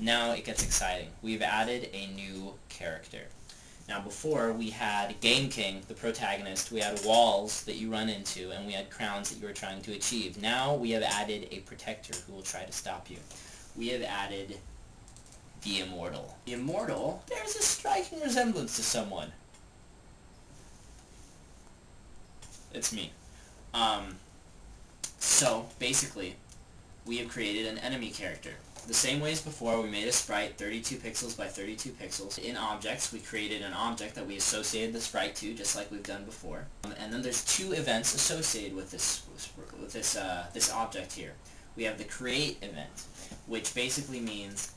Now it gets exciting. We've added a new character. Now before we had Game King, the protagonist, we had walls that you run into, and we had crowns that you were trying to achieve. Now we have added a protector who will try to stop you. We have added the Immortal. The Immortal bears a striking resemblance to someone. It's me. So basically, we have created an enemy character. The same way as before, we made a sprite 32 pixels by 32 pixels. In objects, we created an object that we associated the sprite to, just like we've done before. And then there's two events associated with this object here. We have the create event, which basically means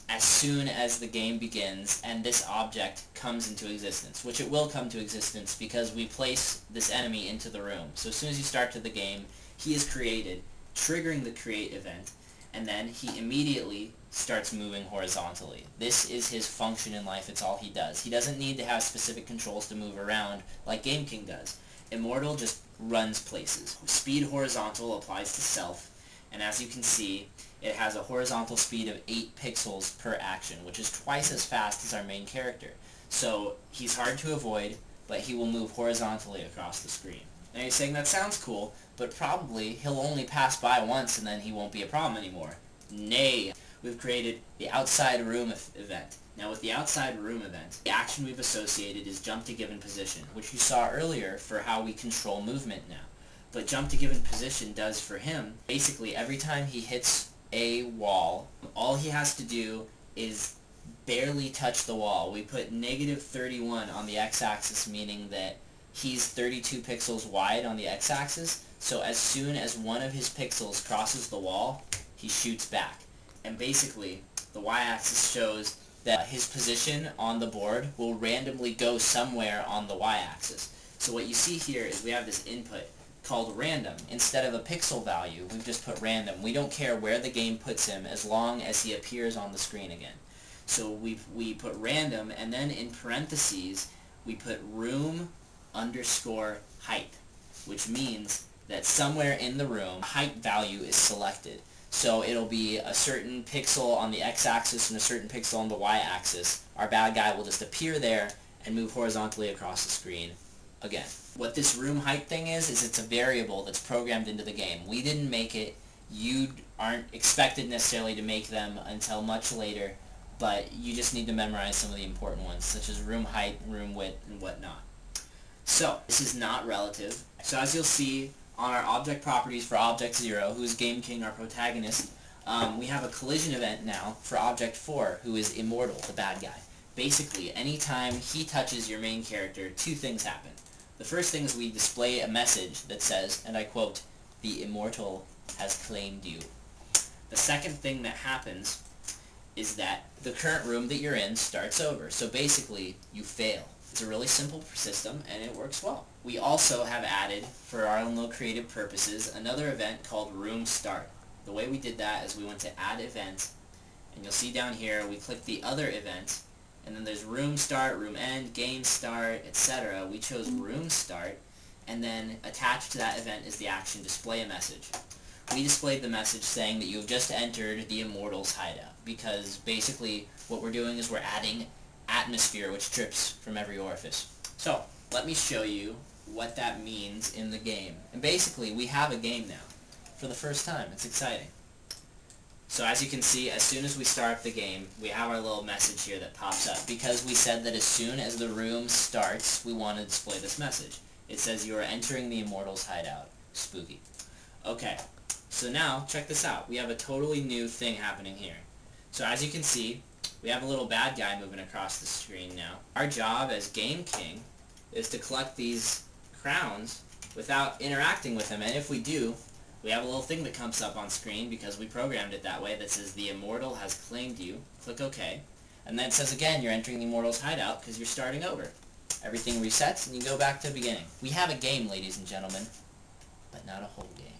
as soon as the game begins and this object comes into existence, which it will come to existence because we place this enemy into the room. So as soon as you start to the game, he is created, triggering the create event, and then he immediately starts moving horizontally. This is his function in life. It's all he does. He doesn't need to have specific controls to move around like Game King does. Immortal just runs places. Speed horizontal applies to self, and as you can see, it has a horizontal speed of 8 pixels per action, which is twice as fast as our main character. So he's hard to avoid, but he will move horizontally across the screen. Now you're saying that sounds cool, but probably he'll only pass by once and then he won't be a problem anymore. Nay, we've created the outside room event. Now with the outside room event, the action we've associated is jump to given position, which you saw earlier for how we control movement now. But jump to given position does for him, basically every time he hits a wall, all he has to do is barely touch the wall. We put -31 on the x-axis, meaning that he's 32 pixels wide on the x-axis, so as soon as one of his pixels crosses the wall, he shoots back. And basically, the y-axis shows that his position on the board will randomly go somewhere on the y-axis. So what you see here is we have this input called random. Instead of a pixel value, we've just put random. We don't care where the game puts him as long as he appears on the screen again. So we put random, and then in parentheses, we put room_height, which means that somewhere in the room, height value is selected. So it'll be a certain pixel on the x-axis and a certain pixel on the y-axis. Our bad guy will just appear there and move horizontally across the screen again. What this room height thing is it's a variable that's programmed into the game. We didn't make it. You aren't expected necessarily to make them until much later, but you just need to memorize some of the important ones, such as room height, room width, and whatnot. So, this is not relative. So as you'll see on our object properties for Object 0, who is Game King, our protagonist, we have a collision event now for Object 4, who is Immortal, the bad guy. Basically, anytime he touches your main character, two things happen. The first thing is we display a message that says, and I quote, "The Immortal has claimed you." The second thing that happens is that the current room that you're in starts over. So basically, you fail. It's a really simple system, and it works well. We also have added, for our own little creative purposes, another event called Room Start. The way we did that is we went to Add Event, and you'll see down here, we click the other event, and then there's Room Start, Room End, Game Start, etc. We chose Room Start, and then attached to that event is the action Display a Message. We displayed the message saying that you have just entered the Immortal's hideout, because basically what we're doing is we're adding atmosphere which drips from every orifice. So, let me show you what that means in the game. And basically, we have a game now, for the first time. It's exciting. So as you can see, as soon as we start the game, we have our little message here that pops up, because we said that as soon as the room starts, we want to display this message. It says, "You are entering the Immortal's hideout." Spooky. Okay, so now, check this out. We have a totally new thing happening here. So as you can see, we have a little bad guy moving across the screen now. Our job as Game King is to collect these crowns without interacting with him, and if we do, we have a little thing that comes up on screen because we programmed it that way that says, "The Immortal has claimed you." Click OK. And then it says again, "You're entering the Immortal's hideout," because you're starting over. Everything resets and you go back to the beginning. We have a game, ladies and gentlemen, but not a whole game.